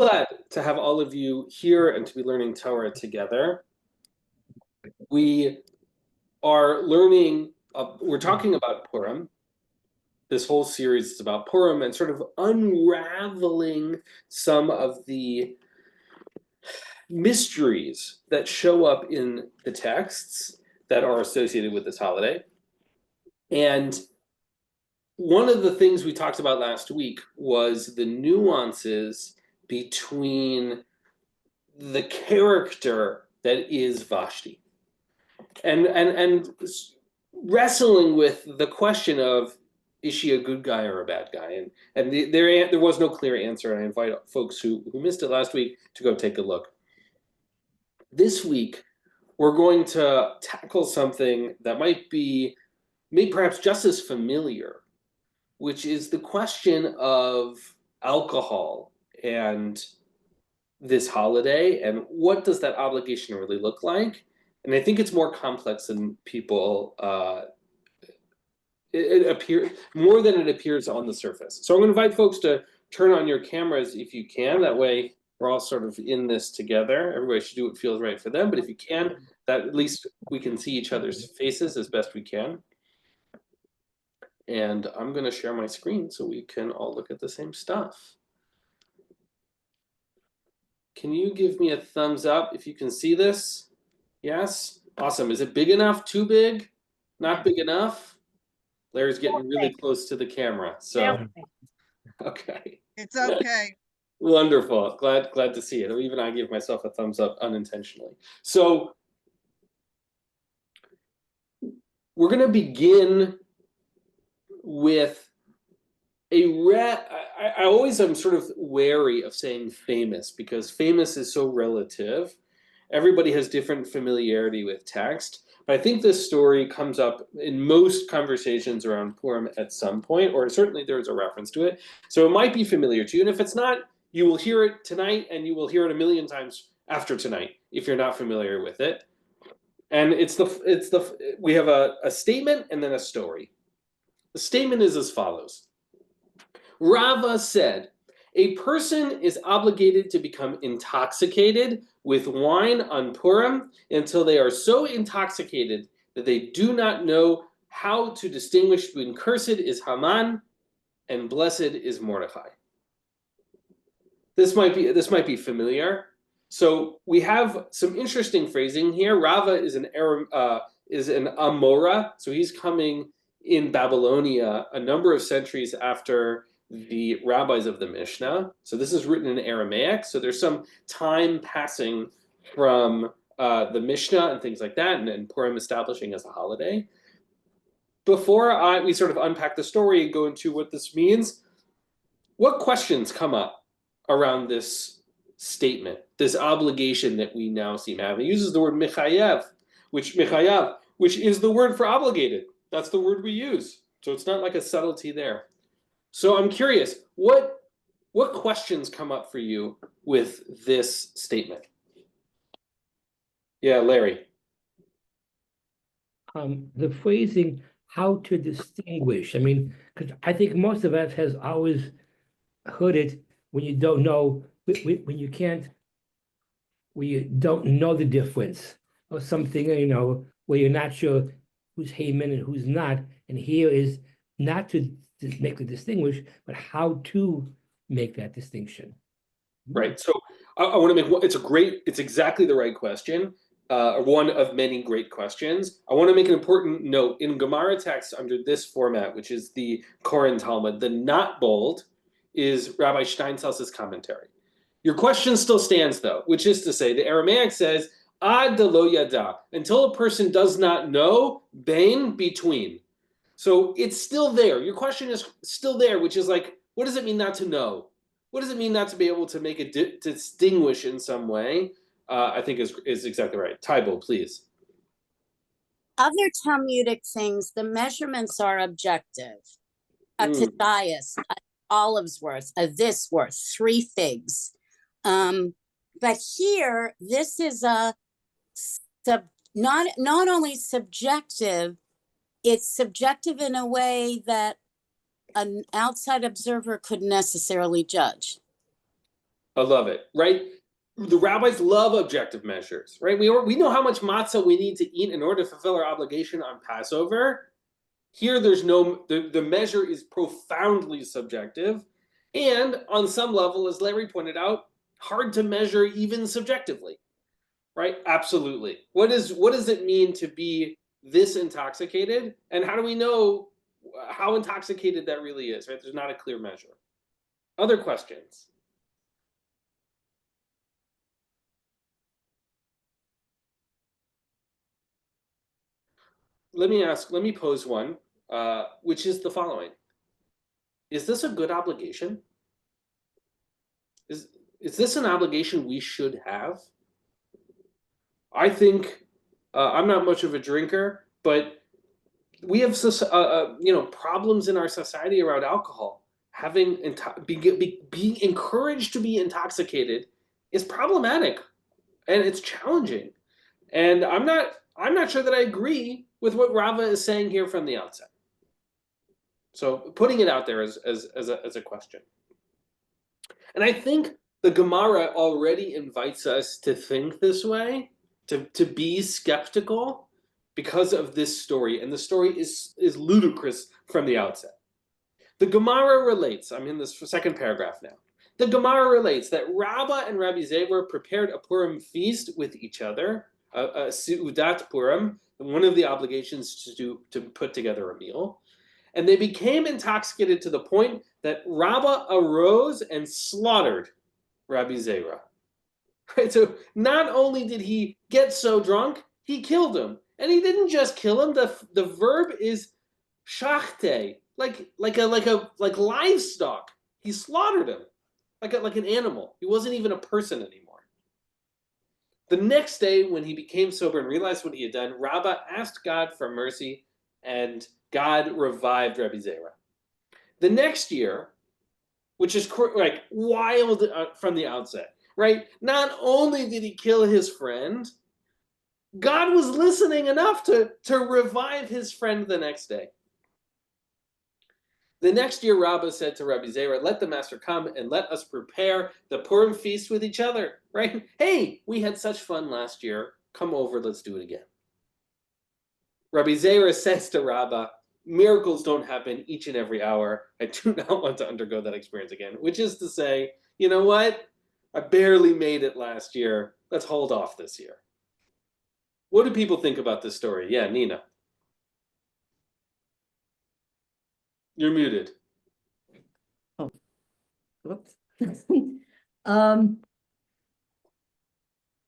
Glad to have all of you here and to be learning Torah together. We are learning, we're talking about Purim. This whole series is about Purim and sort of unraveling some of the mysteries that show up in the texts that are associated with this holiday. And one of the things we talked about last week was the nuances between the character that is Vashti, and wrestling with the question of, is she a good guy or a bad guy? And there was no clear answer, and I invite folks who missed it last week to go take a look. This week, we're going to tackle something that might be maybe perhaps just as familiar, which is the question of alcohol and this holiday, and what does that obligation really look like? And I think it's more complex than people, it appears, more than it appears on the surface. So I'm going to invite folks to turn on your cameras if you can. That way we're all sort of in this together. Everybody should do what feels right for them, but if you can, that at least we can see each other's faces as best we can. And I'm going to share my screen so we can all look at the same stuff. Can you give me a thumbs up if you can see this? Yes? Awesome. Is it big enough? Too big? Not big enough? Larry's getting really close to the camera. So, okay. It's okay. Wonderful. Glad to see it. Even I give myself a thumbs up unintentionally. So, we're going to begin with I always am sort of wary of saying famous because famous is so relative. Everybody has different familiarity with text. But I think this story comes up in most conversations around Purim at some point, or certainly there's a reference to it. So it might be familiar to you. And if it's not, you will hear it tonight and you will hear it a million times after tonight if you're not familiar with it. And we have a statement and then a story. The statement is as follows. Rava said, a person is obligated to become intoxicated with wine on Purim until they are so intoxicated that they do not know how to distinguish between cursed is Haman and blessed is Mordechai. This might be familiar. So we have some interesting phrasing here. Rava is an Amora, so he's coming in Babylonia a number of centuries after the rabbis of the Mishnah. So this is written in Aramaic. So there's some time passing from the Mishnah and things like that, and Purim establishing as a holiday. Before we sort of unpack the story and go into what this means, what questions come up around this statement, this obligation that we now seem to have? It uses the word mechayev, which is the word for obligated. That's the word we use. So it's not like a subtlety there. So I'm curious, what questions come up for you with this statement? Yeah, Larry. The phrasing, how to distinguish. I mean, because I think most of us has always heard it when you don't know, when you don't know the difference or something, where you're not sure who's Haman and who's not. And here is not to make the distinguish, but how to make that distinction. Right. So I want to make it's exactly the right question. One of many great questions. I want to make an important note in Gemara text under this format, which is the Koren Talmud. The not bold is Rabbi Steinsaltz's commentary. Your question still stands though, which is to say the Aramaic says ad de lo yada, until a person does not know, bain, between. So it's still there. Your question is still there, which is like, what does it mean not to know? What does it mean not to be able to make a distinguish in some way? I think is exactly right. Tybal, please. Other Talmudic things, the measurements are objective. A kadias, an olive's worth, a this worth, 3 figs. But here, this is not only subjective, it's subjective in a way that an outside observer couldn't necessarily judge. I love it, right? The rabbis love objective measures, right? We know how much matzah we need to eat in order to fulfill our obligation on Passover. Here, there's no, the measure is profoundly subjective. And on some level, as Larry pointed out, hard to measure even subjectively, right? Absolutely. What does it mean to be this intoxicated? And how do we know how intoxicated that really is, right? There's not a clear measure. Other questions? Let me pose one, which is the following. Is this a good obligation? Is this an obligation we should have? I think I'm not much of a drinker, but we have problems in our society around alcohol. Being encouraged to be intoxicated is problematic, and it's challenging. And I'm not sure that I agree with what Rava is saying here from the outset. So putting it out there as a question. And I think the Gemara already invites us to think this way, to be skeptical because of this story. And the story is ludicrous from the outset. The Gemara relates, I'm in this second paragraph now. The Gemara relates that Rabbah and Rabbi Zever prepared a Purim feast with each other, a Seudat Purim, one of the obligations to put together a meal. And they became intoxicated to the point that Rabbah arose and slaughtered Rabbi Zera. Right? So not only did he get so drunk, he killed him. And he didn't just kill him. The verb is shachte, like livestock. He slaughtered him like an animal. He wasn't even a person anymore. The next day, when he became sober and realized what he had done, Rabbah asked God for mercy, and God revived Rabbi Zera. The next year, which is like wild from the outset, right? Not only did he kill his friend, God was listening enough to revive his friend the next day. The next year, Rabbah said to Rabbi Zera, let the master come and let us prepare the Purim feast with each other, right? Hey, we had such fun last year. Come over, let's do it again. Rabbi Zera says to Rabbah, miracles don't happen each and every hour. I do not want to undergo that experience again, which is to say, you know what? I barely made it last year. Let's hold off this year. What do people think about this story? Yeah, Nina. You're muted. Oh, whoops.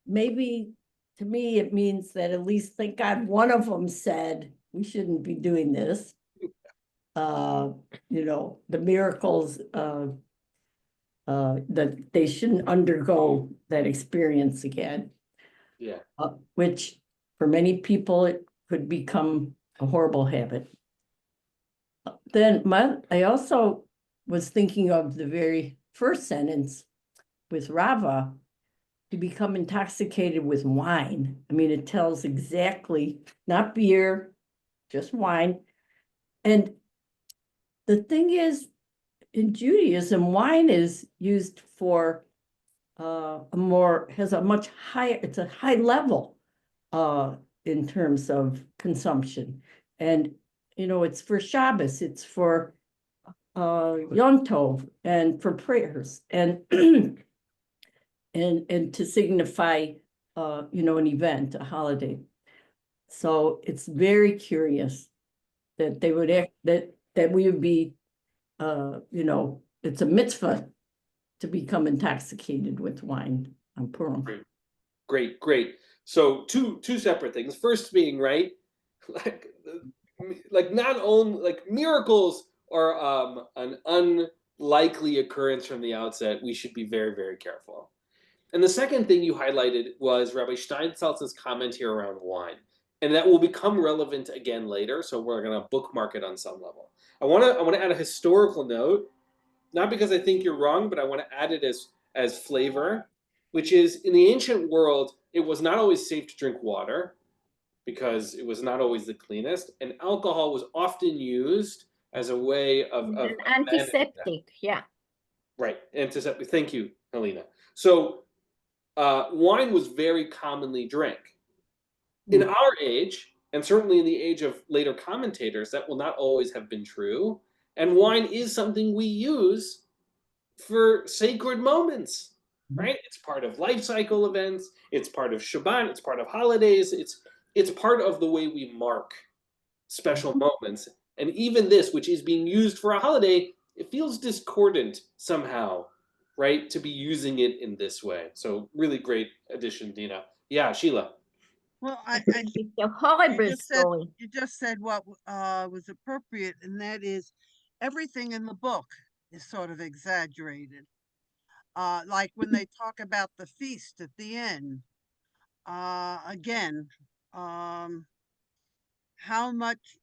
Maybe to me, it means that at least, thank God, one of them said we shouldn't be doing this. The miracles, that they shouldn't undergo that experience again. Yeah. Which for many people, it could become a horrible habit. Then I also was thinking of the very first sentence with Rava, to become intoxicated with wine. I mean, it tells exactly, not beer, just wine. And the thing is, in Judaism, wine is used for has a much higher, it's a high level in terms of consumption. And, it's for Shabbos, it's for Yom Tov, and for prayers, and and to signify, an event, a holiday. So it's very curious that they would act, that we would be, it's a mitzvah to become intoxicated with wine on Purim. Great. So two separate things. First being, right, like not only like miracles are an unlikely occurrence from the outset. We should be very, very careful. And the second thing you highlighted was Rabbi Steinsaltz's comment here around wine. And that will become relevant again later, so we're going to bookmark it on some level. I want to add a historical note, not because I think you're wrong, but I want to add it as flavor, which is, in the ancient world, it was not always safe to drink water because it was not always the cleanest, and alcohol was often used as a way of an antiseptic, yeah. Right, antiseptic. Thank you, Helena. So wine was very commonly drank. In our age, and certainly in the age of later commentators, that will not always have been true. And wine is something we use for sacred moments, right? It's part of life cycle events. It's part of Shabbat. It's part of holidays. It's part of the way we mark special moments. And even this, which is being used for a holiday, it feels discordant somehow, right? To be using it in this way. So really great addition, Dina. Yeah, Sheila. Well, It's a horrible you story. just said what was appropriate, and that is everything in the book is sort of exaggerated. Like when they talk about the feast at the end, again, how much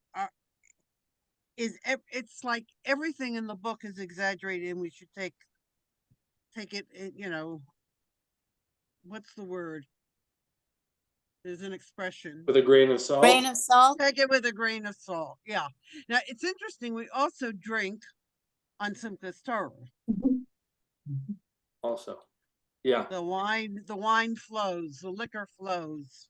it's like everything in the book is exaggerated, and we should take it, what's the word? There's an expression. With a grain of salt. Grain of salt. Take it with a grain of salt. Yeah. Now it's interesting. We also drink on Simchas Torah. Also, yeah. The wine flows. The liquor flows.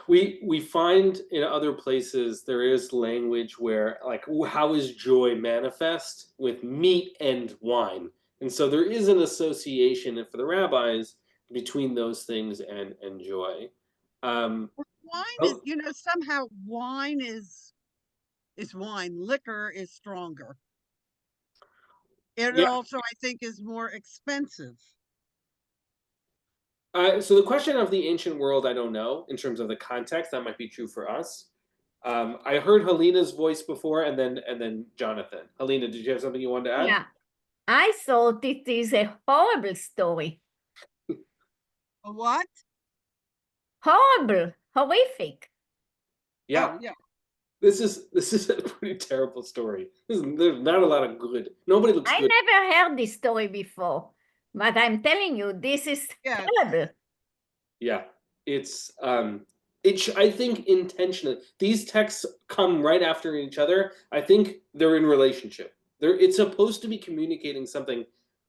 We find in other places there is language where, like, how is joy manifest with meat and wine, and so there is an association for the rabbis between those things and joy. Wine is, somehow wine is wine. Liquor is stronger. It also, I think, is more expensive. So the question of the ancient world, I don't know in terms of the context. That might be true for us. I heard Helena's voice before, and then Jonathan. Helena, did you have something you wanted to add? Yeah, I thought it is a horrible story. A what? Horrible, horrific. Yeah. Oh, yeah. This is a pretty terrible story. There's not a lot of good. Nobody looks I good. never heard this story before, but I'm telling you, this is terrible. Yeah, it's I think intentionally these texts come right after each other. I think they're in relationship. It's supposed to be communicating something,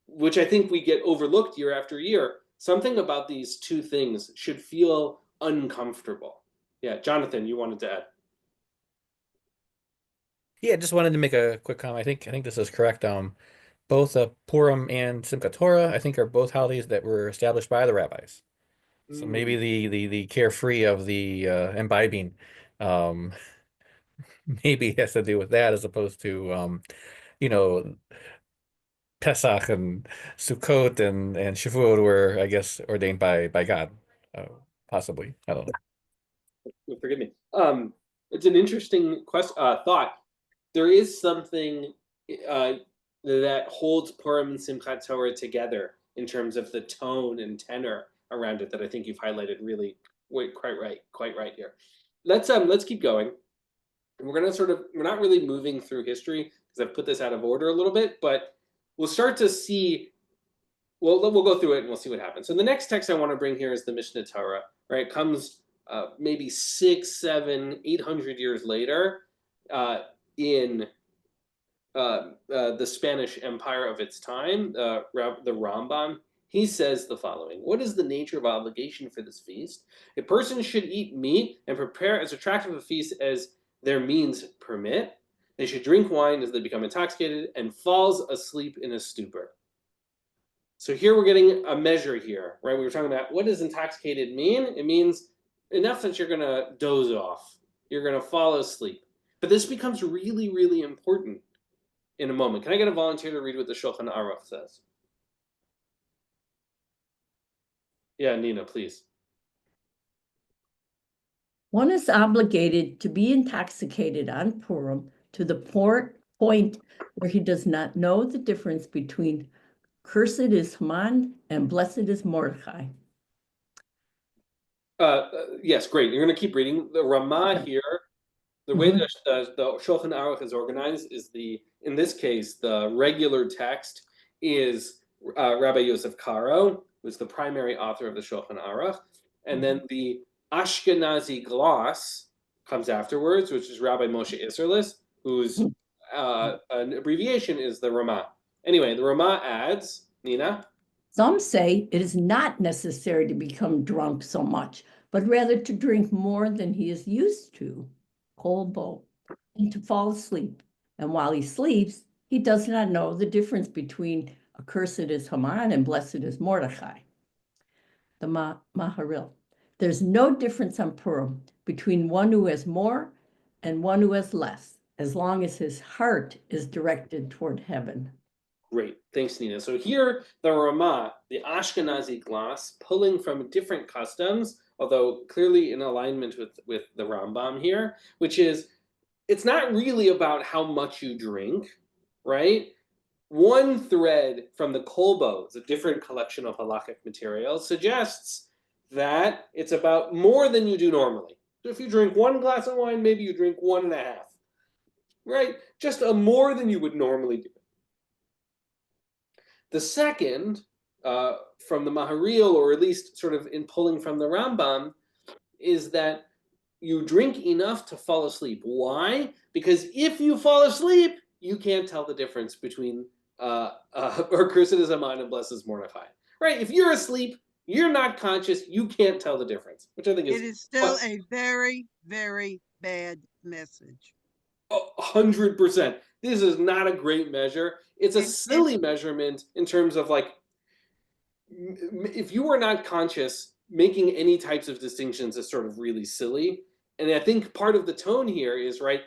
which I think we get overlooked year after year. Something about these two things should feel uncomfortable. Yeah, Jonathan, you wanted to add. Yeah, just wanted to make a quick comment. I think this is correct. Both Purim and Simchat Torah, I think, are both holidays that were established by the rabbis. So maybe the carefree of the imbibing maybe has to do with that, as opposed to Pesach and Sukkot and Shavuot were, I guess, ordained by God, possibly. I don't know. Forgive me. It's an interesting thought. There is something that holds Purim and Simchat Torah together in terms of the tone and tenor around it that I think you've highlighted really quite right here. Let's keep going. We're not really moving through history because I've put this out of order a little bit, but we'll start to see. We'll go through it and we'll see what happens. So the next text I want to bring here is the Mishnah Torah. Right, it comes maybe 600, 700, 800 years later in the Spanish Empire of its time. The Rambam, he says the following: what is the nature of obligation for this feast? A person should eat meat and prepare as attractive a feast as their means permit. They should drink wine as they become intoxicated and falls asleep in a stupor. So here we're getting a measure here, right? We were talking about what does intoxicated mean? It means enough that you're going to doze off. You're going to fall asleep. But this becomes really, really important in a moment. Can I get a volunteer to read what the Shulchan Aruch says? Yeah, Nina, please. One is obligated to be intoxicated on Purim to the point where he does not know the difference between cursed is Haman and blessed is Mordechai. Yes, great. You're going to keep reading. The Ramah here, the way that the Shulchan Aruch is organized is in this case, the regular text is Rabbi Yosef Karo, who's the primary author of the Shulchan Aruch, and then the Ashkenazi gloss comes afterwards, which is Rabbi Moshe Isserlis, whose an abbreviation is the Ramah. Anyway, the Ramah adds, Nina? Some say it is not necessary to become drunk so much, but rather to drink more than he is used to, kolbo, and to fall asleep. And while he sleeps, he does not know the difference between accursed is Haman and blessed is Mordechai. The Maharil. There's no difference on Purim between one who has more and one who has less, as long as his heart is directed toward heaven. Great, thanks, Nina. So here, the Ramah, the Ashkenazi gloss, pulling from different customs, although clearly in alignment with the Rambam here, which is, it's not really about how much you drink, right? One thread from the kolbos, a different collection of halakhic material, suggests that it's about more than you do normally. So if you drink 1 glass of wine, maybe you drink 1.5, right? Just a more than you would normally do. The second, from the Maharil, or at least sort of in pulling from the Rambam, is that you drink enough to fall asleep. Why? Because if you fall asleep, you can't tell the difference between or cursed is Haman and blessed is Mordechai. Right? If you're asleep, you're not conscious, you can't tell the difference, which I think is... It is still a very, very bad message. 100%. This is not a great measure. It's a silly measurement in terms of, like, if you are not conscious, making any types of distinctions is sort of really silly. And I think part of the tone here is, right,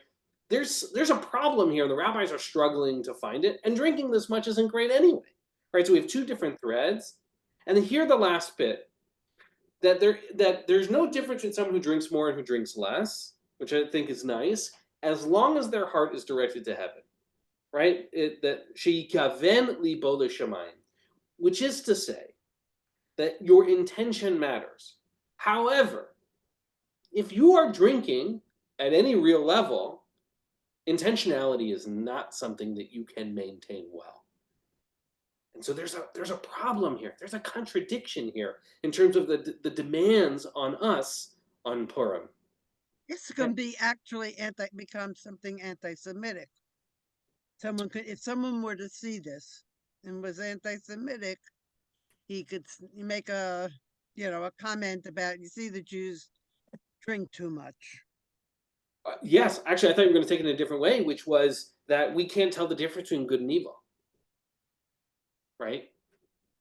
there's a problem here, and the rabbis are struggling to find it, and drinking this much isn't great anyway. Right? So we have 2 different threads. And then here the last bit, that there's no difference in someone who drinks more and who drinks less, which I think is nice, as long as their heart is directed to heaven. Right? That sheikaven libo l'shamayim, which is to say that your intention matters. However, if you are drinking at any real level, intentionality is not something that you can maintain well. And so there's a problem here. There's a contradiction here in terms of the demands on us on Purim. It's going to be actually become something anti-Semitic. If someone were to see this and was anti-Semitic, he could make a comment about, you see, the Jews drink too much. Yes, actually, I thought you were going to take it in a different way, which was that we can't tell the difference between good and evil. Right?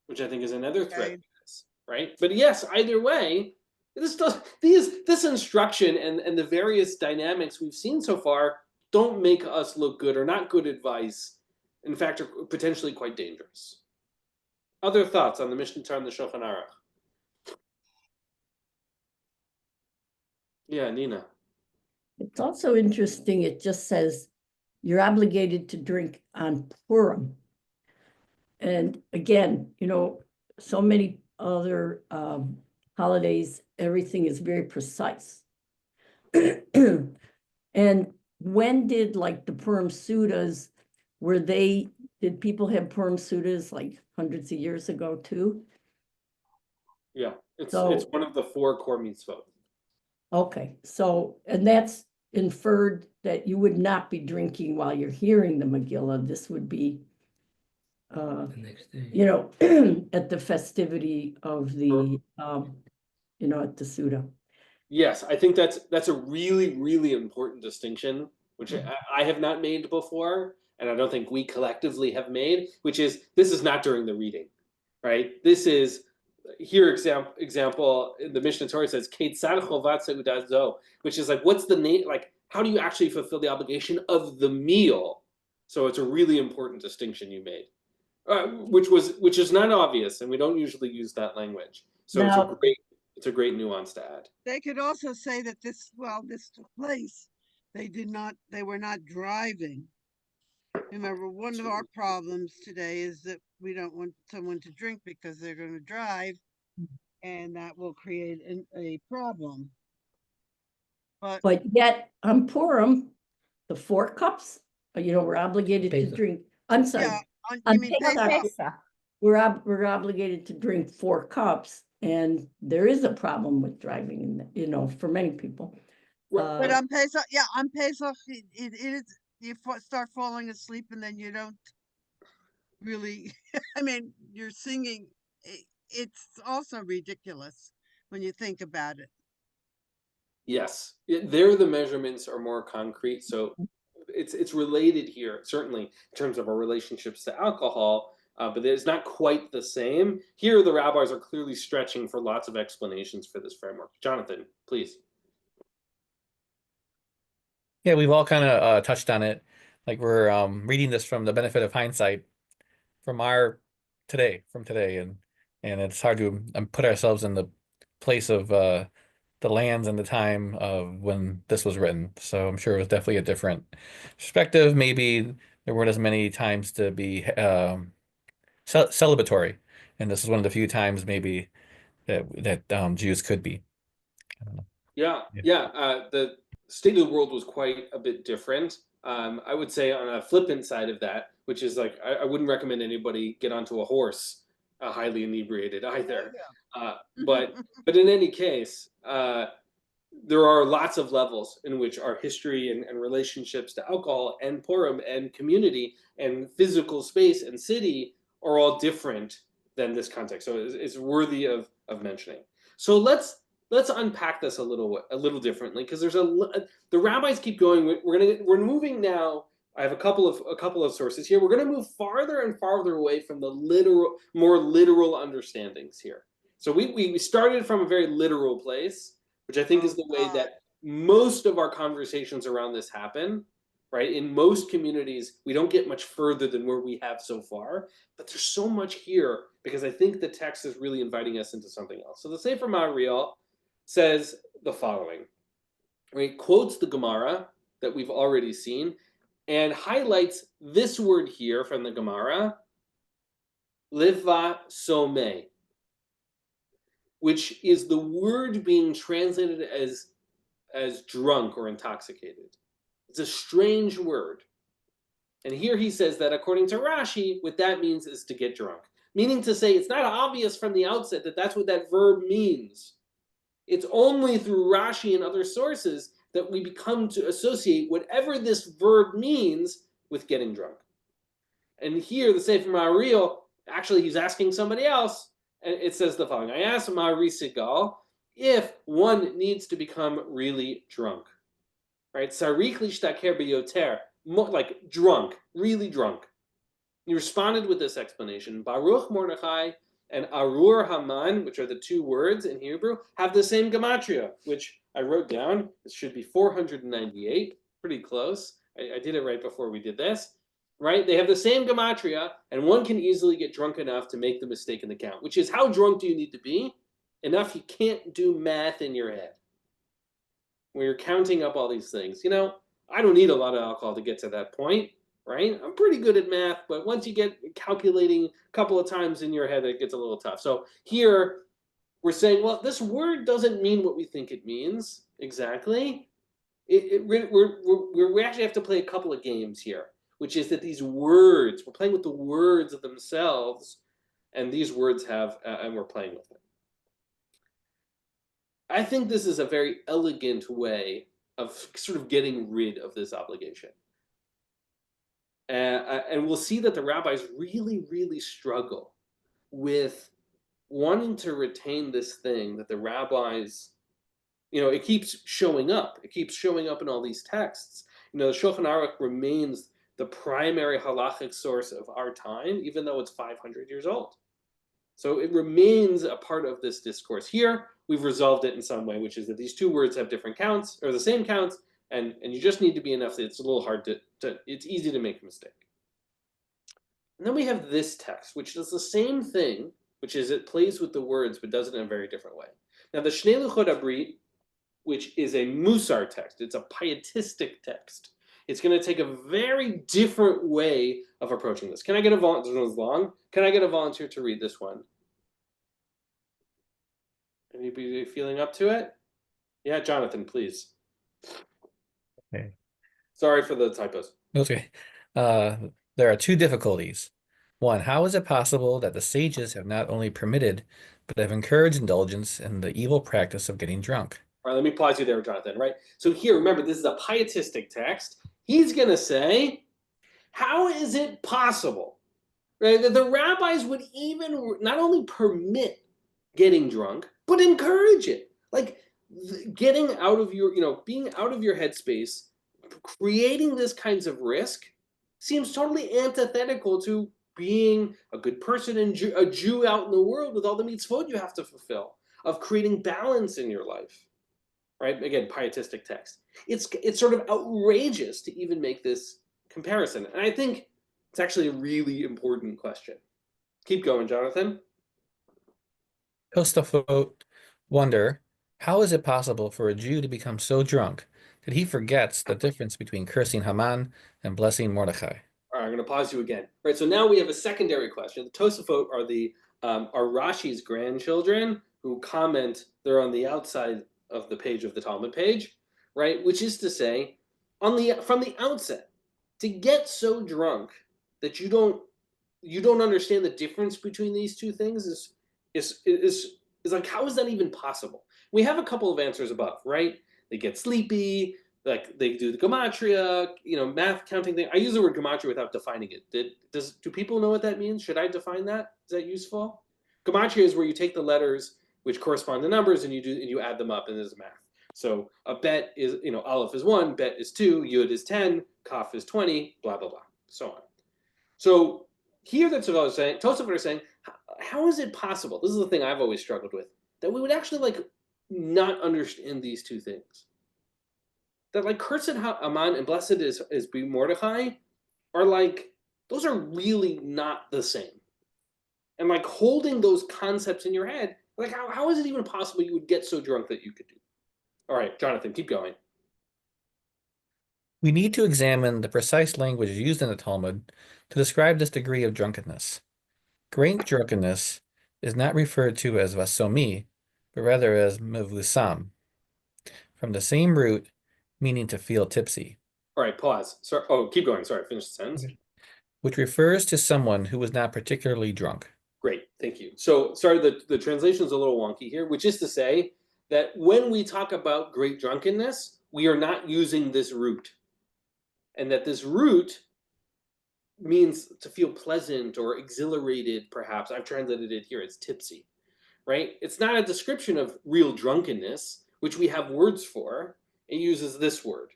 Which I think is another threat to this, right? But yes, either way, this instruction and the various dynamics we've seen so far don't make us look good, or not good advice. In fact, are potentially quite dangerous. Other thoughts on the Mishnah Torah and the Shulchan Aruch? Yeah, Nina. It's also interesting, it just says you're obligated to drink on Purim. And again, so many other holidays, everything is very precise. And when did, like, the Purim Sudas, did people have Purim Sudas like hundreds of years ago too? Yeah, it's one of the 4 core mitzvot. Okay, so, and that's inferred that you would not be drinking while you're hearing the Megillah. This would be the next day. At the festivity of the at the Suda. Yes, I think that's a really, really important distinction, which I have not made before, and I don't think we collectively have made, which is, this is not during the reading, right? This is, here example, the Mishnah Torah says, Keitzad chovat seudah zo, which is like, what's the name, like, how do you actually fulfill the obligation of the meal? So it's a really important distinction you made, which is not obvious, and we don't usually use that language. So now, it's a great nuance to add. They could also say that this took place, they were not driving. Remember, one of our problems today is that we don't want someone to drink because they're going to drive, and that will create a problem. But yet on Purim, the 4 cups, we're obligated to drink. I'm sorry. Yeah, on Pesach. We're obligated to drink 4 cups, and there is a problem with driving, for many people. But on Pesach, it is, you start falling asleep, and then you don't really, I mean, you're singing it's also ridiculous when you think about it. Yes, there the measurements are more concrete, so it's related here, certainly in terms of our relationships to alcohol, but it's not quite the same. Here, the rabbis are clearly stretching for lots of explanations for this framework. Jonathan, please. Yeah, we've all kind of touched on it. Like we're reading this from the benefit of hindsight from today, and it's hard to put ourselves in the place of the lands and the time of when this was written. So I'm sure it was definitely a different perspective. Maybe there weren't as many times to be celebratory, and this is one of the few times maybe that Jews could be. I don't know. Yeah. The state of the world was quite a bit different. I would say on a flippant side of that, which is like I wouldn't recommend anybody get onto a horse highly inebriated either. But in any case, there are lots of levels in which our history and relationships to alcohol and Purim and community and physical space and city are all different than this context. So it's worthy of mentioning. So let's unpack this a little differently, because the rabbis keep going. We're moving now. I have a couple of sources here. We're going to move farther and farther away from the more literal understandings here. So we started from a very literal place, which I think is the way that most of our conversations around this happen, right? In most communities, we don't get much further than where we have so far, but there's so much here because I think the text is really inviting us into something else. So the Sefer Ma'ariel says the following, right? Quotes the Gemara that we've already seen and highlights this word here from the Gemara, liva some, which is the word being translated as drunk or intoxicated. It's a strange word. And here he says that according to Rashi, what that means is to get drunk. Meaning to say it's not obvious from the outset that that's what that verb means. It's only through Rashi and other sources that we become to associate whatever this verb means with getting drunk. And here the Sefer Ma'ariel, actually he's asking somebody else, and it says the following. I asked Marisigal if one needs to become really drunk. Right? Sarich lishtaker biyoter, like drunk, really drunk. He responded with this explanation. Baruch Mordechai and Arur Haman, which are the two words in Hebrew, have the same gematria, which I wrote down. It should be 498, pretty close. I did it right before we did this. Right? They have the same gematria, and one can easily get drunk enough to make the mistake in the count, which is how drunk do you need to be? Enough you can't do math in your head. When you're counting up all these things. I don't need a lot of alcohol to get to that point, right? I'm pretty good at math, but once you get calculating a couple of times in your head, it gets a little tough. So here we're saying, well, this word doesn't mean what we think it means exactly. We actually have to play a couple of games here, which is that these words, we're playing with the words of themselves, and these words and we're playing with it. I think this is a very elegant way of sort of getting rid of this obligation. And we'll see that the rabbis really, really struggle with wanting to retain this thing that the rabbis, it keeps showing up. It keeps showing up in all these texts. The Shulchan Aruch remains the primary halachic source of our time, even though it's 500 years old. So it remains a part of this discourse. Here, we've resolved it in some way, which is that these two words have different counts, or the same counts, and you just need to be enough that it's a little hard it's easy to make a mistake. And then we have this text, which does the same thing, which is it plays with the words, but does it in a very different way. Now, the Shnei Luchot Abrit, which is a Musar text, it's a pietistic text. It's going to take a very different way of approaching this. Can I get a volunteer? This one's long. Can I get a volunteer to read this one? Anybody feeling up to it? Yeah, Jonathan, please. Okay. Sorry for the typos. Okay. There are two difficulties. One, how is it possible that the sages have not only permitted, but have encouraged indulgence in the evil practice of getting drunk? All right, let me pause you there, Jonathan, right? So here, remember, this is a pietistic text. He's going to say, how is it possible right? That the rabbis would even not only permit getting drunk, but encourage it. Like getting out of your, being out of your headspace, creating this kinds of risk seems totally antithetical to being a good person and a Jew out in the world with all the mitzvot you have to fulfill, of creating balance in your life, right? Again, pietistic text. It's sort of outrageous to even make this comparison, and I think it's actually a really important question. Keep going, Jonathan. Tosafot wonder, how is it possible for a Jew to become so drunk that he forgets the difference between cursing Haman and blessing Mordechai? All right, I'm going to pause you again. Right, so now we have a secondary question. The Tosafot are Rashi's grandchildren who comment. They're on the outside of the page of the Talmud page, right? Which is to say, from the outset, to get so drunk that you don't understand the difference between these two things is like, how is that even possible? We have a couple of answers above, right? They get sleepy, like they do the gematria, math counting thing. I use the word gematria without defining it. Do people know what that means? Should I define that? Is that useful? Gematria is where you take the letters which correspond to numbers and you add them up, and there's math. So a bet is, aleph is 1, bet is 2, yud is 10, kaf is 20, blah blah blah, so on. So here the Tosafot are saying, how is it possible? This is the thing I've always struggled with, that we would actually not understand these two things. That cursed Haman and blessed is be Mordechai are those are really not the same. And holding those concepts in your head, how is it even possible you would get so drunk that you could do? All right, Jonathan, keep going. We need to examine the precise language used in the Talmud to describe this degree of drunkenness. Great drunkenness is not referred to as vasomi, but rather as mevusam, from the same root meaning to feel tipsy. All right, pause. Sorry. Oh, keep going. Sorry, finish the sentence. Okay. Which refers to someone who was not particularly drunk. Great, thank you. So, sorry, the translation is a little wonky here, which is to say that when we talk about great drunkenness, we are not using this root. And that this root means to feel pleasant or exhilarated, perhaps. I've translated it here as tipsy, right? It's not a description of real drunkenness, which we have words for. It uses this word,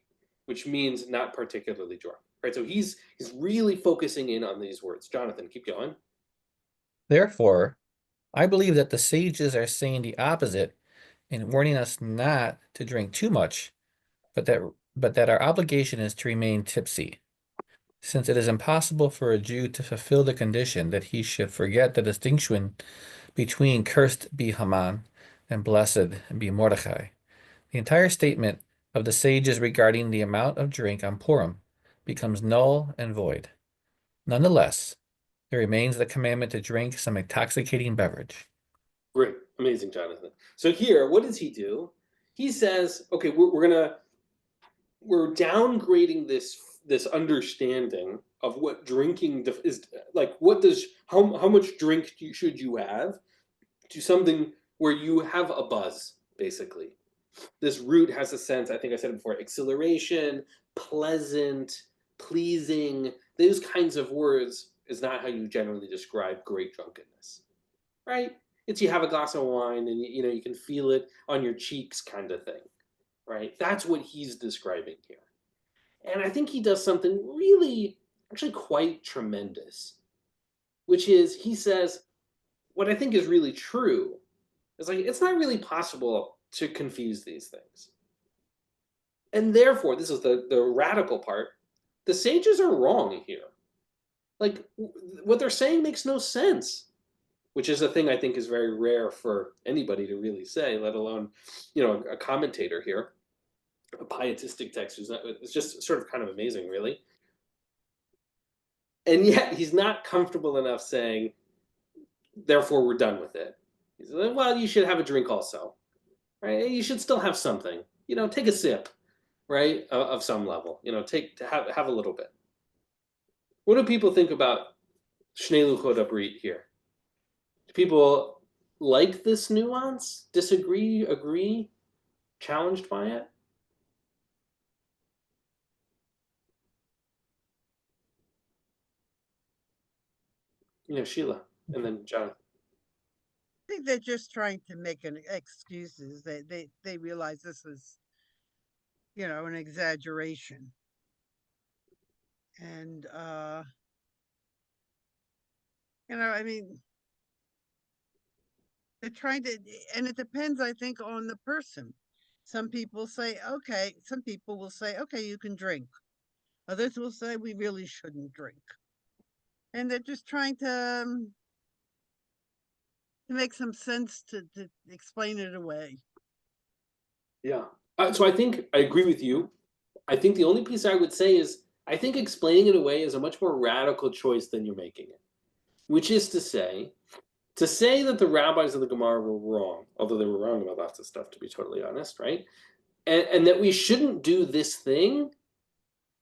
which means not particularly drunk, right? So he's really focusing in on these words. Jonathan, keep going. Therefore, I believe that the sages are saying the opposite and warning us not to drink too much, but that our obligation is to remain tipsy, since it is impossible for a Jew to fulfill the condition that he should forget the distinction between cursed be Haman and blessed be Mordechai. The entire statement of the sages regarding the amount of drink on Purim becomes null and void. Nonetheless, there remains the commandment to drink some intoxicating beverage. Great, amazing, Jonathan. So here, what does he do? He says, okay, we're downgrading this understanding of what drinking is like. How much drink should you have, to something where you have a buzz, basically. This root has a sense, I think I said it before, exhilaration, pleasant, pleasing. Those kinds of words is not how you generally describe great drunkenness, right? It's you have a glass of wine and you can feel it on your cheeks, kind of thing, right? That's what he's describing here. And I think he does something really, actually quite tremendous, which is he says, what I think is really true is it's not really possible to confuse these things. And therefore, this is the radical part, the sages are wrong here. What they're saying makes no sense, which is a thing I think is very rare for anybody to really say, let alone, a commentator here, a pietistic text. It's just sort of kind of amazing, really. And yet he's not comfortable enough saying, therefore we're done with it. He says, well, you should have a drink also, right? You should still have something, take a sip, right? Of some level, have a little bit. What do people think about Shnei Luchot Abrit here? Do people like this nuance? Disagree? Agree? Challenged by it? Sheila, and then Jonathan. I think they're just trying to make excuses. They realize this is, an exaggeration. And I mean, they're trying to, and it depends, I think, on the person. Some people say, okay, some people will say, okay, you can drink. Others will say, we really shouldn't drink. And they're just trying to make some sense to explain it away. Yeah. So I think I agree with you. I think the only piece I would say is I think explaining it away is a much more radical choice than you're making it, which is to say that the rabbis of the Gemara were wrong, although they were wrong about lots of stuff, to be totally honest, right? And that we shouldn't do this thing,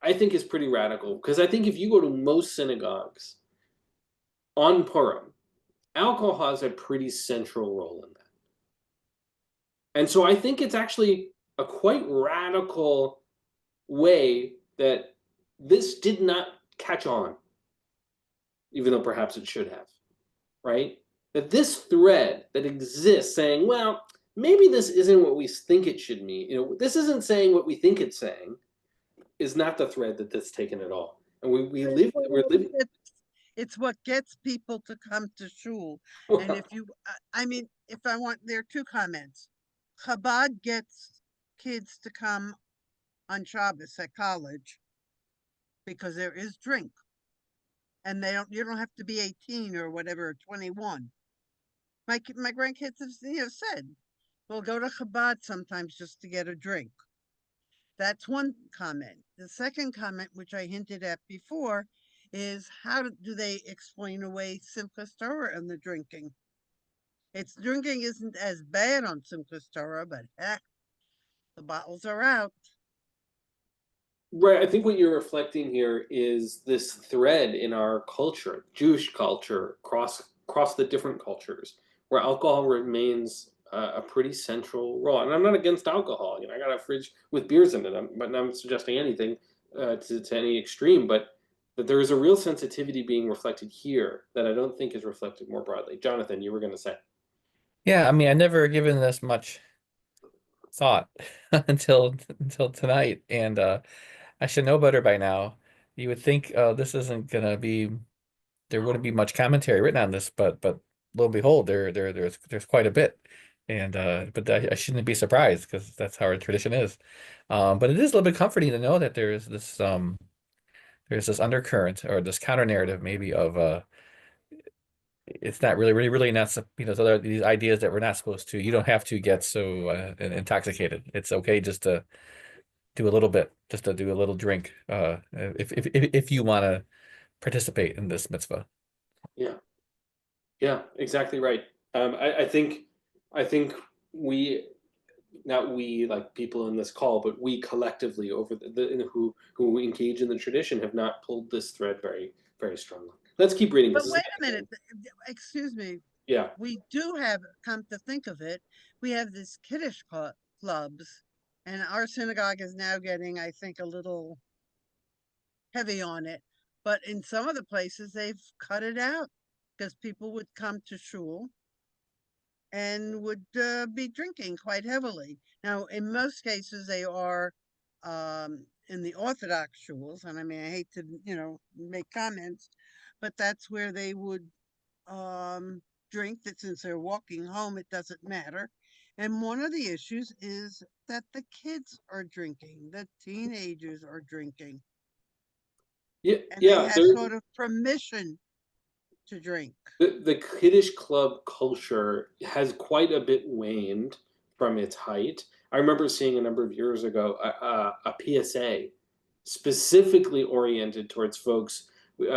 I think is pretty radical. Because I think if you go to most synagogues on Purim, alcohol has a pretty central role in that. And so I think it's actually a quite radical way that this did not catch on, even though perhaps it should have, right? That this thread that exists saying, well, maybe this isn't what we think it should mean. This isn't saying what we think it's saying, is not the thread that's taken at all. And we're living. It's what gets people to come to shul. And if you, if I want, there are two comments. Chabad gets kids to come on Shabbos at college because there is drink. And you don't have to be 18 or whatever, or 21. My grandkids have said, we'll go to Chabad sometimes just to get a drink. That's one comment. The second comment, which I hinted at before, is how do they explain away Simchas Torah and the drinking? Drinking isn't as bad on Simchas Torah, but heck, the bottles are out. Right. I think what you're reflecting here is this thread in our culture, Jewish culture, across the different cultures, where alcohol remains a pretty central role. And I'm not against alcohol. I got a fridge with beers in it, but I'm not suggesting anything to any extreme. But there is a real sensitivity being reflected here that I don't think is reflected more broadly. Jonathan, you were going to say. Yeah, I mean, I never given this much thought until tonight, and I should know better by now. You would think this isn't gonna be, there wouldn't be much commentary written on this, but lo and behold, there's quite a bit, and but I shouldn't be surprised because that's how our tradition is. But it is a little bit comforting to know that there's this undercurrent or this counter narrative maybe of it's not really not these ideas that we're not supposed to. You don't have to get so intoxicated. It's okay just to do a little bit, just to do a little drink, if you want to participate in this mitzvah. Yeah, exactly right. I think we, not we like people in this call, but we collectively over who engage in the tradition have not pulled this thread very, very strongly. Let's keep reading. But wait a minute, excuse me. Yeah. We do have, come to think of it, we have this Kiddush clubs, and our synagogue is now getting, I think, a little heavy on it. But in some of the places, they've cut it out because people would come to shul and would be drinking quite heavily. Now, in most cases, they are in the Orthodox shuls, and I mean, I hate to, make comments, but that's where they would drink, that since they're walking home, it doesn't matter. And one of the issues is that the kids are drinking, the teenagers are drinking. Yeah, and yeah. They have sort of permission to drink. The Kiddush club culture has quite a bit waned from its height. I remember seeing a number of years ago a PSA specifically oriented towards folks,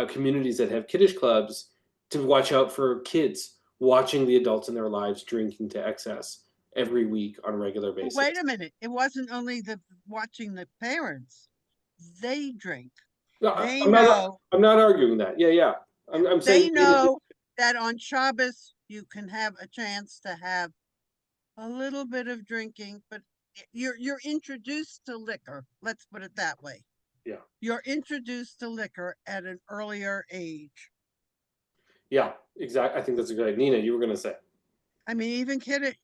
communities that have Kiddush clubs, to watch out for kids watching the adults in their lives drinking to excess every week on a regular basis. Well, wait a minute. It wasn't only watching the parents. They drink. No, I'm not arguing that. Yeah. I'm saying they know that on Shabbos you can have a chance to have a little bit of drinking, but you're introduced to liquor. Let's put it that way. Yeah. You're introduced to liquor at an earlier age. Yeah, exactly. I think that's a good idea. Nina, you were going to say. I mean,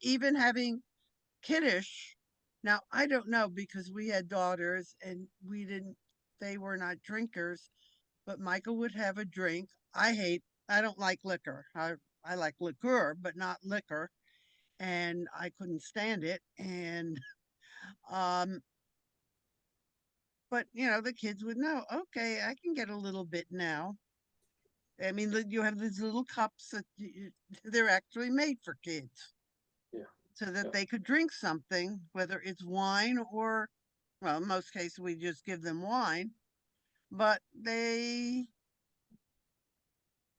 even having kiddush. Now, I don't know because we had daughters and they were not drinkers, but Michael would have a drink. I don't like liquor. I like liqueur, but not liquor. And I couldn't stand it. And, um, but the kids would know, okay, I can get a little bit now. I mean, you have these little cups that they're actually made for kids. Yeah. So that Yeah. they could drink something, whether it's wine or, well, in most cases we just give them wine, but they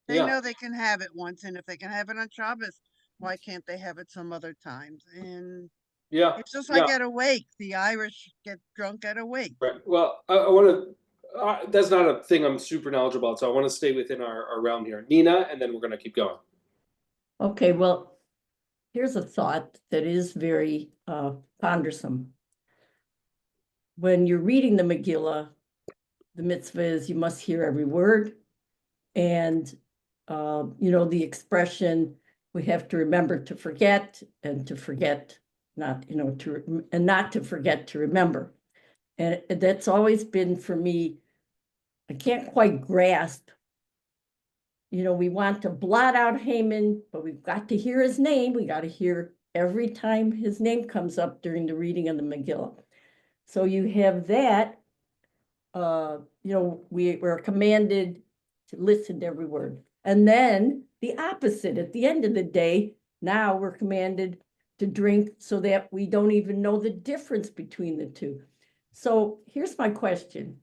Yeah. know they can have it once, and if they can have it on Shabbos, why can't they have it some other times? And Yeah. it's just Yeah. like at a wake. The Irish get drunk at a wake. Right. Well, I want to. That's not a thing I'm super knowledgeable about, so I want to stay within our realm here. Nina, and then we're going to keep going. Okay, well, here's a thought that is very pondersome. When you're reading the Megillah, the mitzvah is you must hear every word. And, the expression, we have to remember to forget and to forget not, and not to forget to remember. And that's always been for me, I can't quite grasp. We want to blot out Haman, but we've got to hear his name. We got to hear every time his name comes up during the reading of the Megillah. So you have that, we're commanded to listen to every word. And then the opposite, at the end of the day, now we're commanded to drink so that we don't even know the difference between the two. So here's my question.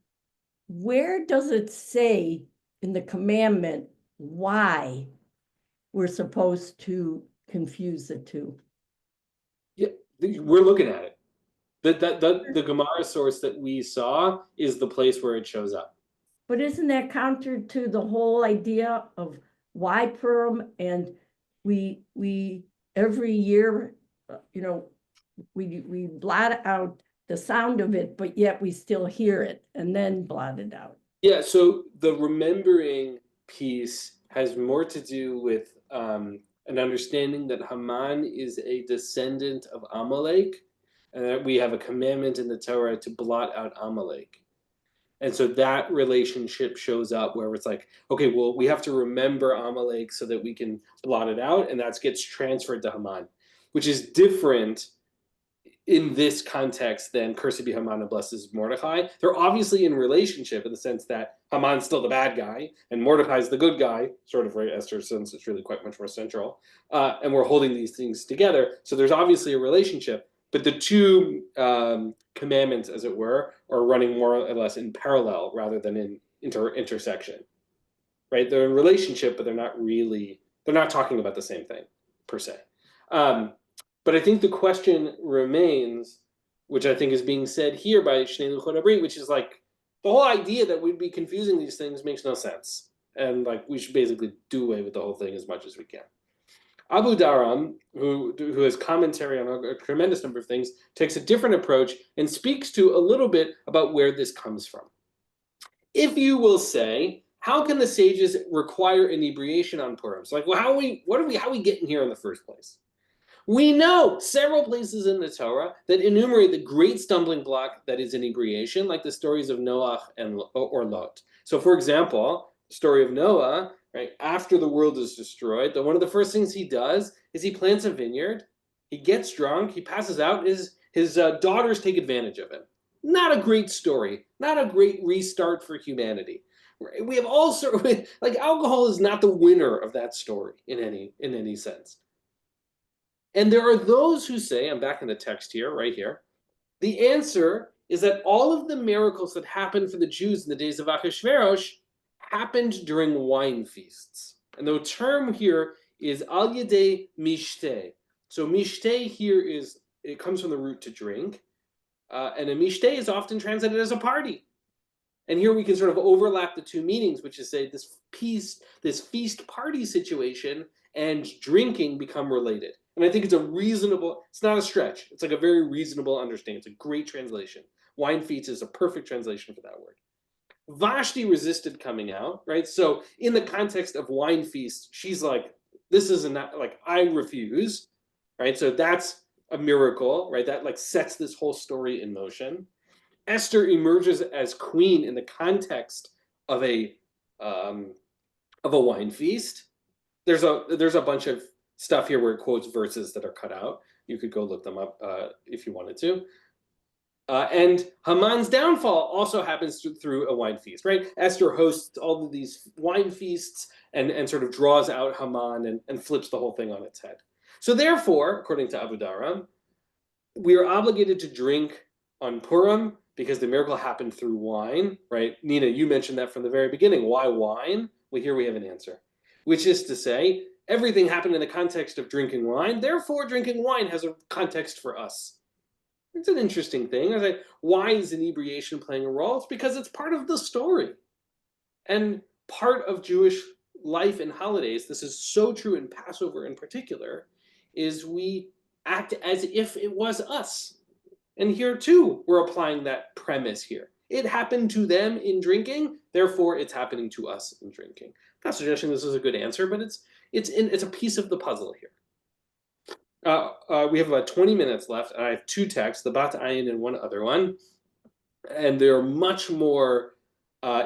Where does it say in the commandment why we're supposed to confuse the two? Yeah, we're looking at it. The Gemara source that we saw is the place where it shows up. But isn't that counter to the whole idea of why Purim? And we every year, we blot out the sound of it, but yet we still hear it and then blot it out. Yeah, so the remembering piece has more to do with an understanding that Haman is a descendant of Amalek, and that we have a commandment in the Torah to blot out Amalek. And so that relationship shows up where it's like, okay, well, we have to remember Amalek so that we can blot it out, and that gets transferred to Haman, which is different in this context than Cursed be Haman and blessed is Mordecai. They're obviously in relationship in the sense that Haman's still the bad guy and Mordecai's the good guy, sort of, right, Esther, since it's really quite much more central. And we're holding these things together. So there's obviously a relationship, but the two commandments, as it were, are running more or less in parallel rather than in intersection, right? They're in relationship, but they're not talking about the same thing per se. But I think the question remains, which I think is being said here by Shnei Luchot Abrit, which is like the whole idea that we'd be confusing these things makes no sense. And like we should basically do away with the whole thing as much as we can. Abu Daram, who has commentary on a tremendous number of things, takes a different approach and speaks to a little bit about where this comes from. If you will say, how can the sages require inebriation on Purim? So like, well, how are we getting here in the first place? We know several places in the Torah that enumerate the great stumbling block that is inebriation, like the stories of Noah or Lot. So, for example, the story of Noah, right, after the world is destroyed, one of the first things he does is he plants a vineyard, he gets drunk, he passes out, his daughters take advantage of him. Not a great story, not a great restart for humanity. We have all like alcohol is not the winner of that story in any sense. And there are those who say, I'm back in the text here, right here, the answer is that all of the miracles that happened for the Jews in the days of Achashverosh happened during wine feasts. And the term here is al yedei mishteh. So mishteh here it comes from the root to drink. And a mishteh is often translated as a party. And here we can sort of overlap the two meanings, which is say this feast party situation and drinking become related. And I think it's it's not a stretch. It's like a very reasonable understanding. It's a great translation. Wine feast is a perfect translation for that word. Vashti resisted coming out, right? So in the context of wine feast, she's like, this isn't like, I refuse, right? So that's a miracle, right? That like sets this whole story in motion. Esther emerges as queen in the context of a wine feast. There's a bunch of stuff here where it quotes verses that are cut out. You could go look them up if you wanted to. And Haman's downfall also happens through a wine feast, right? Esther hosts all of these wine feasts and sort of draws out Haman and flips the whole thing on its head. So therefore, according to Abu Dharam, we are obligated to drink on Purim because the miracle happened through wine, right? Nina, you mentioned that from the very beginning. Why wine? Well, here we have an answer, which is to say, everything happened in the context of drinking wine. Therefore, drinking wine has a context for us. It's an interesting thing. I was like, why is inebriation playing a role? It's because it's part of the story. And part of Jewish life and holidays, this is so true in Passover in particular, is we act as if it was us. And here too, we're applying that premise here. It happened to them in drinking, therefore it's happening to us in drinking. I'm not suggesting this is a good answer, but it's a piece of the puzzle here. We have about 20 minutes left, and I have two texts, the Bat Ayin and one other one. And they're much more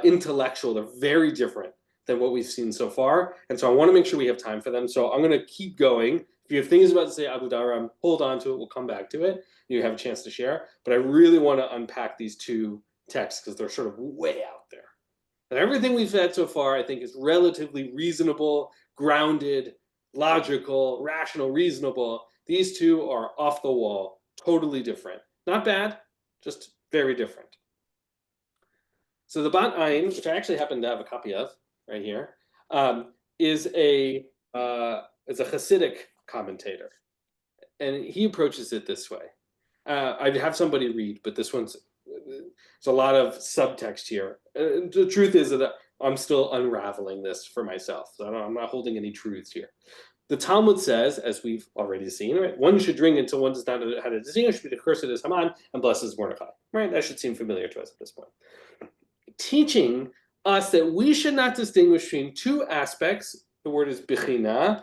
intellectual. They're very different than what we've seen so far. And so I want to make sure we have time for them. So I'm going to keep going. If you have things about to say Abu Dharam, hold on to it. We'll come back to it. You have a chance to share. But I really want to unpack these two texts because they're sort of way out there. And everything we've said so far, I think, is relatively reasonable, grounded, logical, rational, reasonable. These two are off the wall, totally different. Not bad, just very different. So the Bat Ayin, which I actually happen to have a copy of right here, is a Hasidic commentator, and he approaches it this way. I'd have somebody read, but this one's there's a lot of subtext here. The truth is that I'm still unraveling this for myself, so I'm not holding any truths here. The Talmud says, as we've already seen, right, one should drink until one does not know how to distinguish between cursed is Haman and blessed is Mordecai. Right, that should seem familiar to us at this point. Teaching us that we should not distinguish between two aspects. The word is bechina,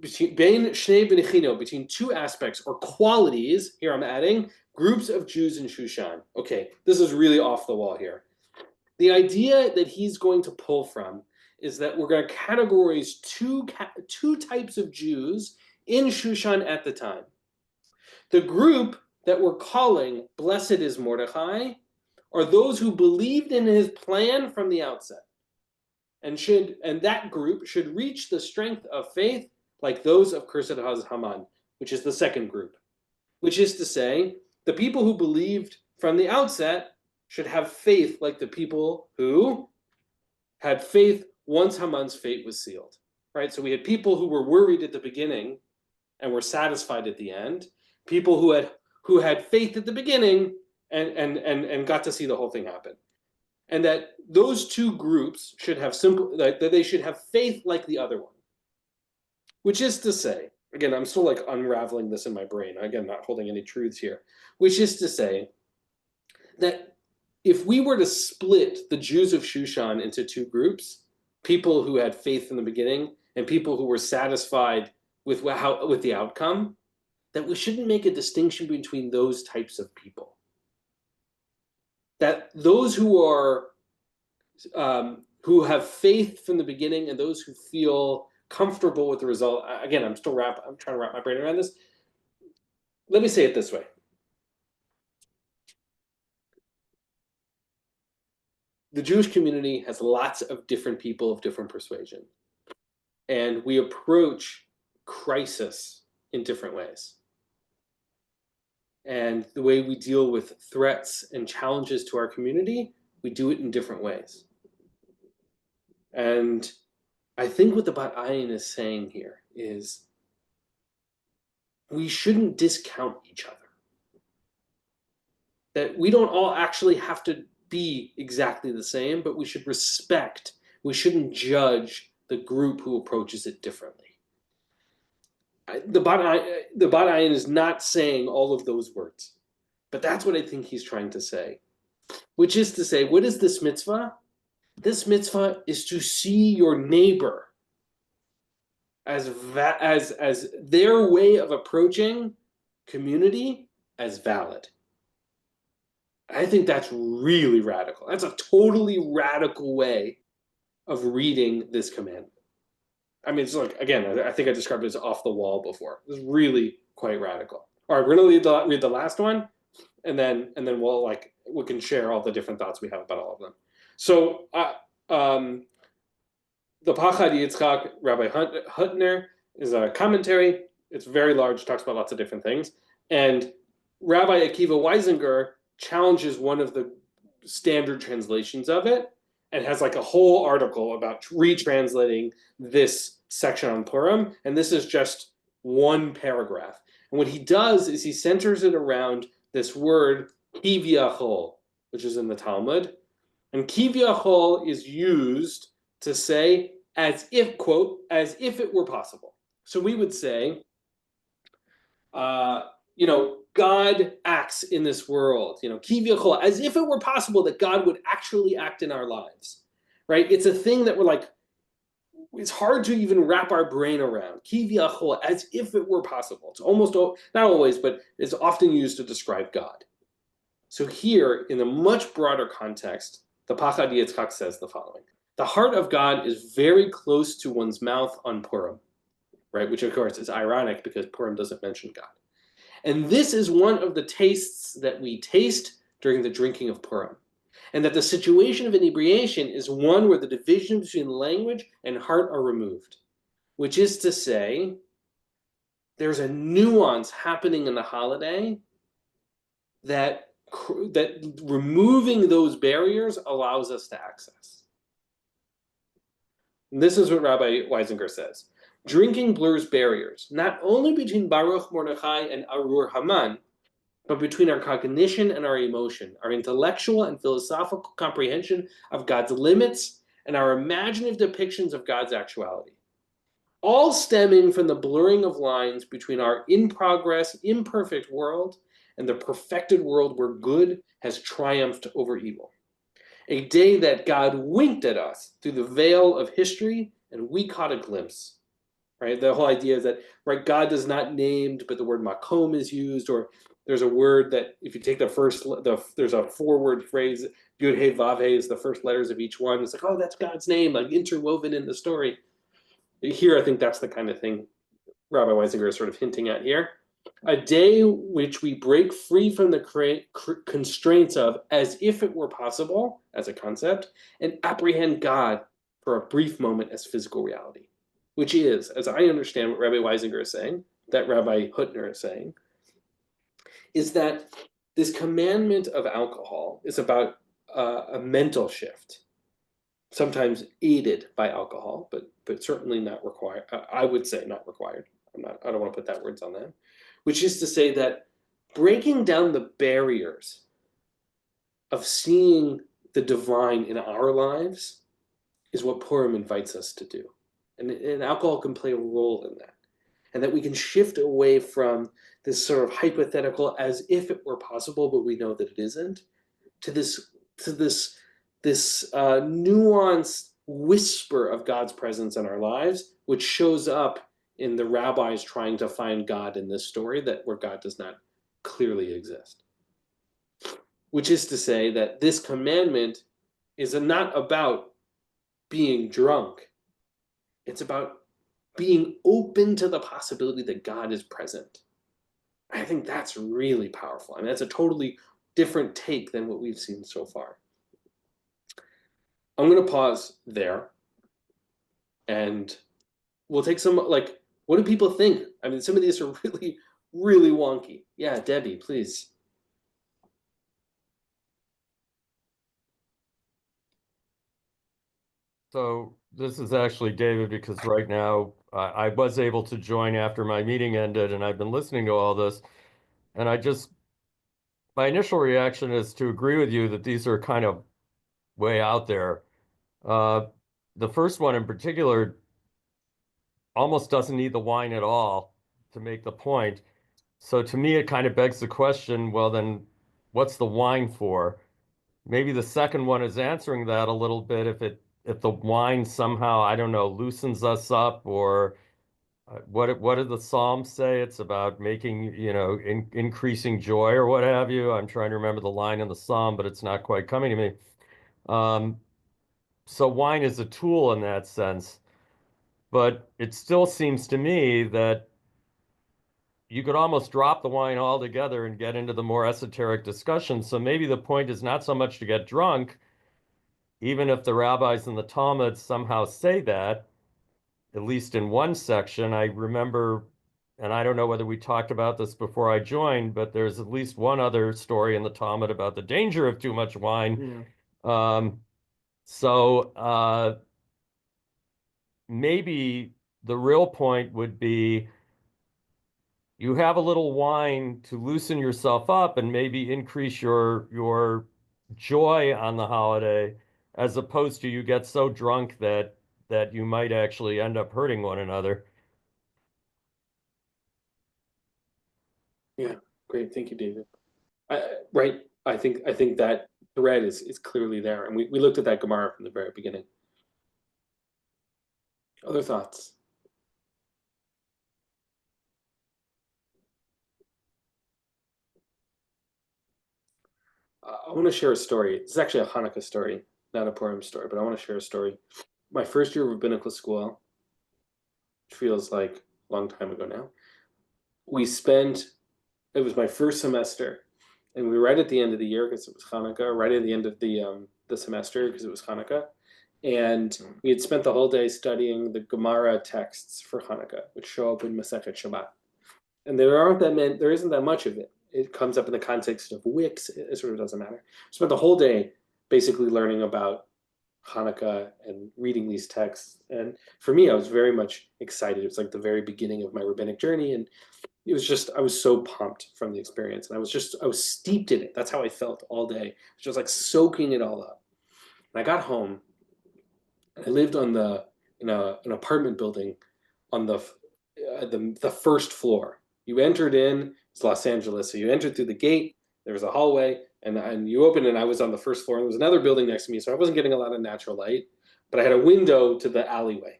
between two aspects or qualities. Here I'm adding groups of Jews in Shushan. Okay, this is really off the wall here. The idea that he's going to pull from is that we're going to categorize two types of Jews in Shushan at the time. The group that we're calling blessed is Mordecai are those who believed in his plan from the outset, and that group should reach the strength of faith like those of Cursed is Haman, which is the second group. Which is to say, the people who believed from the outset should have faith like the people who had faith once Haman's fate was sealed. Right? So we had people who were worried at the beginning and were satisfied at the end. People who had faith at the beginning and got to see the whole thing happen. And that those two groups should have that they should have faith like the other one. Which is to say, again, I'm still like unraveling this in my brain. Again, not holding any truths here. Which is to say that if we were to split the Jews of Shushan into two groups, people who had faith in the beginning and people who were satisfied with the outcome, that we shouldn't make a distinction between those types of people. That those who are who have faith from the beginning and those who feel comfortable with the result. Again, I'm trying to wrap my brain around this. Let me say it this way. The Jewish community has lots of different people of different persuasion. And we approach crisis in different ways. And the way we deal with threats and challenges to our community, we do it in different ways. And I think what the Bat Ayin is saying here is we shouldn't discount each other. That we don't all actually have to be exactly the same, but we should respect, we shouldn't judge the group who approaches it differently. The Bat Ayin is not saying all of those words, but that's what I think he's trying to say. which is to say, what is this mitzvah? This mitzvah is to see your neighbor as their way of approaching community as valid. I think that's really radical. That's a totally radical way of reading this commandment. I mean, it's like, again, I think I described it as off the wall before. It's really quite radical. All right, we're gonna read the last one, and then we can share all the different thoughts we have about all of them. So the Pachad Yitzchak, Rabbi Hutner, is a commentary. It's very large, talks about lots of different things. And Rabbi Akiva Weisinger challenges one of the standard translations of it and has like a whole article about retranslating this section on Purim. And this is just one paragraph. And what he does is he centers it around this word kivyachol, which is in the Talmud. And kivyachol is used to say as if, quote, as if it were possible. So we would say, God acts in this world, kivyachol, as if it were possible that God would actually act in our lives, right? It's a thing that we're like, it's hard to even wrap our brain around. Kivyachol, as if it were possible. It's almost, not always, but it's often used to describe God. So here, in a much broader context, the Pachad Yitzchak says the following. The heart of God is very close to one's mouth on Purim, right? Which, of course, is ironic because Purim doesn't mention God. And this is one of the tastes that we taste during the drinking of Purim. And that the situation of inebriation is one where the division between language and heart are removed. Which is to say, there's a nuance happening in the holiday that removing those barriers allows us to access. And this is what Rabbi Weisinger says. Drinking blurs barriers, not only between Baruch Mordechai and Arur Haman, but between our cognition and our emotion, our intellectual and philosophical comprehension of God's limits, and our imaginative depictions of God's actuality. All stemming from the blurring of lines between our in-progress, imperfect world and the perfected world where good has triumphed over evil. A day that God winked at us through the veil of history and we caught a glimpse. Right? The whole idea is that, right, God is not named, but the word makom is used, or there's a word that if you take there's a 4-word phrase, Yud He Vav He is the first letters of each one. It's like, oh, that's God's name, like interwoven in the story. Here, I think that's the kind of thing Rabbi Weisinger is sort of hinting at here. A day which we break free from the constraints of as if it were possible, as a concept, and apprehend God for a brief moment as physical reality. Which is, as I understand what Rabbi Weisinger is saying, that Rabbi Hutner is saying, is that this commandment of alcohol is about a mental shift, sometimes aided by alcohol, but certainly not required. I would say not required. I don't want to put that words on that. Which is to say that breaking down the barriers of seeing the divine in our lives is what Purim invites us to do. And alcohol can play a role in that. And that we can shift away from this sort of hypothetical as if it were possible, but we know that it isn't, to this nuanced whisper of God's presence in our lives, which shows up in the rabbis trying to find God in this story, where God does not clearly exist. Which is to say that this commandment is not about being drunk. It's about being open to the possibility that God is present. I think that's really powerful. I mean, that's a totally different take than what we've seen so far. I'm going to pause there, and we'll take some, what do people think? I mean, some of these are really, really wonky. Yeah, Debbie, please. So this is actually David, because right now I was able to join after my meeting ended, and I've been listening to all this. And my initial reaction is to agree with you that these are kind of way out there. The first one in particular almost doesn't need the wine at all to make the point. So to me, it kind of begs the question, well, then what's the wine for? maybe the second one is answering that a little bit. If the wine somehow, I don't know, loosens us up, or what did the Psalms say? It's about making, increasing joy or what have you. I'm trying to remember the line in the Psalm, but it's not quite coming to me. So wine is a tool in that sense, but it still seems to me that you could almost drop the wine altogether and get into the more esoteric discussion. So maybe the point is not so much to get drunk, even if the rabbis and the Talmud somehow say that, at least in one section. I remember, and I don't know whether we talked about this before I joined, but there's at least one other story in the Talmud about the danger of too much wine. Yeah. So maybe the real point would be you have a little wine to loosen yourself up and maybe increase your joy on the holiday, as opposed to you get so drunk that you might actually end up hurting one another. Yeah, great. Thank you, David. Right. I think that thread is clearly there. And we looked at that Gemara from the very beginning. Other thoughts? I want to share a story. It's actually a Hanukkah story, not a Purim story, but I want to share a story. My first year of rabbinical school, which feels like a long time ago now, it was my first semester, and we were right at the end of the year because it was Hanukkah, right at the end of the semester because it was Hanukkah. And we had spent the whole day studying the Gemara texts for Hanukkah, which show up in Masechet Shabbat. And there isn't that much of it. It comes up in the context of wicks. It sort of doesn't matter. Spent the whole day basically learning about Hanukkah and reading these texts. And for me, I was very much excited. It was like the very beginning of my rabbinic journey. And it was just, I was so pumped from the experience. And I was steeped in it. That's how I felt all day. I was just like soaking it all up. And I got home. I lived in an apartment building on the first floor. You entered in, it's Los Angeles, so you entered through the gate, there was a hallway, and you opened, and I was on the first floor, and there was another building next to me, so I wasn't getting a lot of natural light, but I had a window to the alleyway.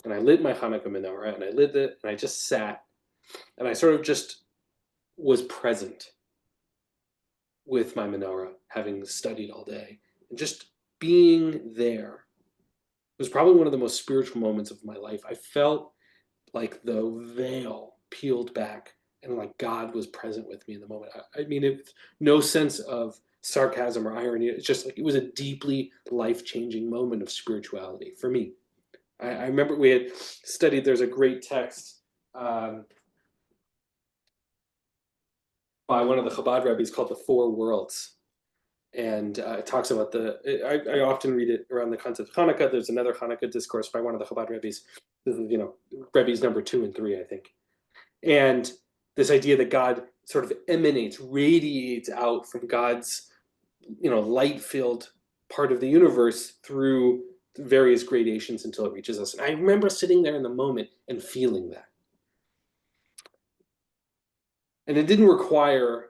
And I lit my Hanukkah menorah, and I lit it, and I just sat, and I sort of just was present with my menorah, having studied all day, and just being there was probably one of the most spiritual moments of my life. I felt like the veil peeled back and like God was present with me in the moment. I mean, it no sense of sarcasm or irony. It's just like it was a deeply life-changing moment of spirituality for me. I remember we had studied, there's a great text by one of the Chabad rabbis called The Four Worlds. And it talks about I often read it around the concept of Hanukkah. There's another Hanukkah discourse by one of the Chabad rabbis. This is, rabbis number 2 and 3, I think. And this idea that God sort of radiates out from God's, light-filled part of the universe through various gradations until it reaches us. And I remember sitting there in the moment and feeling that. And it didn't require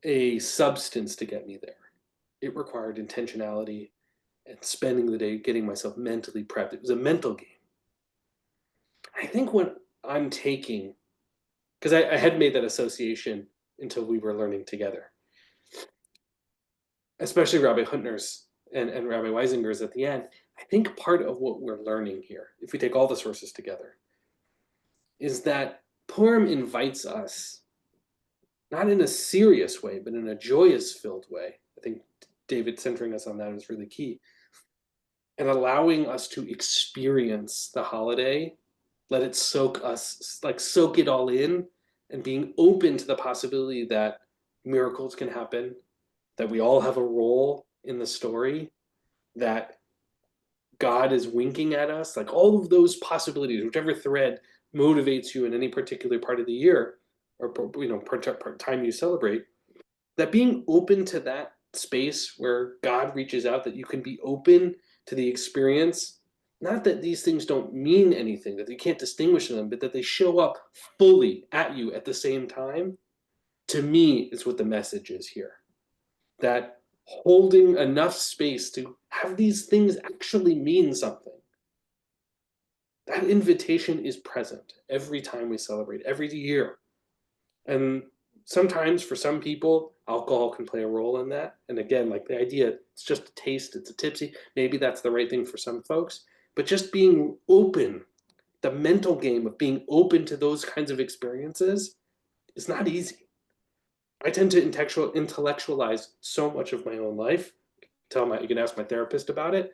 a substance to get me there. It required intentionality and spending the day getting myself mentally prepped. It was a mental game. I think what I'm taking, because I hadn't made that association until we were learning together, especially Rabbi Huntner's and Rabbi Weisinger's at the end, I think part of what we're learning here, if we take all the sources together, is that Purim invites us, not in a serious way, but in a joyous-filled way. I think David centering us on that is really key. And allowing us to experience the holiday, let it soak it all in, and being open to the possibility that miracles can happen, that we all have a role in the story, that God is winking at us, like all of those possibilities, whichever thread motivates you in any particular part of the year, or part time you celebrate, that being open to that space where God reaches out, that you can be open to the experience, not that these things don't mean anything, that you can't distinguish them, but that they show up fully at you at the same time, to me, is what the message is here. That holding enough space to have these things actually mean something. That invitation is present every time we celebrate, every year. And sometimes for some people, alcohol can play a role in that. And again, like the idea, it's just a taste, it's a tipsy. Maybe that's the right thing for some folks. But just being open, the mental game of being open to those kinds of experiences is not easy. I tend to intellectualize so much of my own life. You can ask my therapist about it.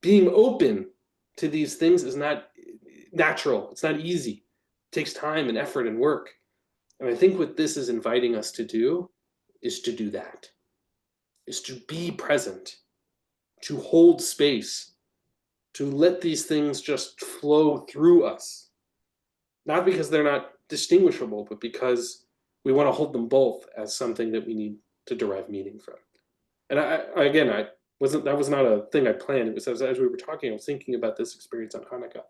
Being open to these things is not natural. It's not easy. It takes time and effort and work. And I think what this is inviting us to do is to do that, is to be present, to hold space, to let these things just flow through us. Not because they're not distinguishable, but because we want to hold them both as something that we need to derive meaning from. And that was not a thing I planned. It was as we were talking, I was thinking about this experience on Hanukkah.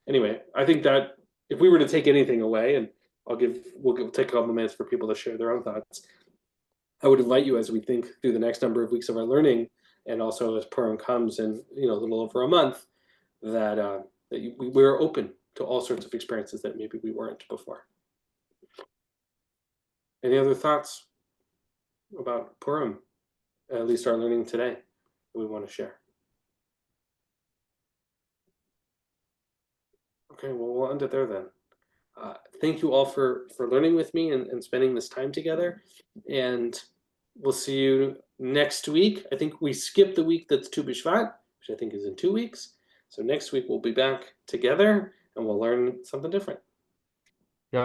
Anyway, I think that if we were to take anything away, and we'll take a couple of minutes for people to share their own thoughts, I would invite you as we think through the next number of weeks of our learning, and also as Purim comes in a little over a month, that we're open to all sorts of experiences that maybe we weren't before. Any other thoughts about Purim, at least our learning today, that we want to share? Okay, well, we'll end it there then. Thank you all for learning with me and spending this time together. And we'll see you next week. I think we skipped the week that's Tu B'Shvat, which I think is in 2 weeks. So next week we'll be back together and we'll learn something different.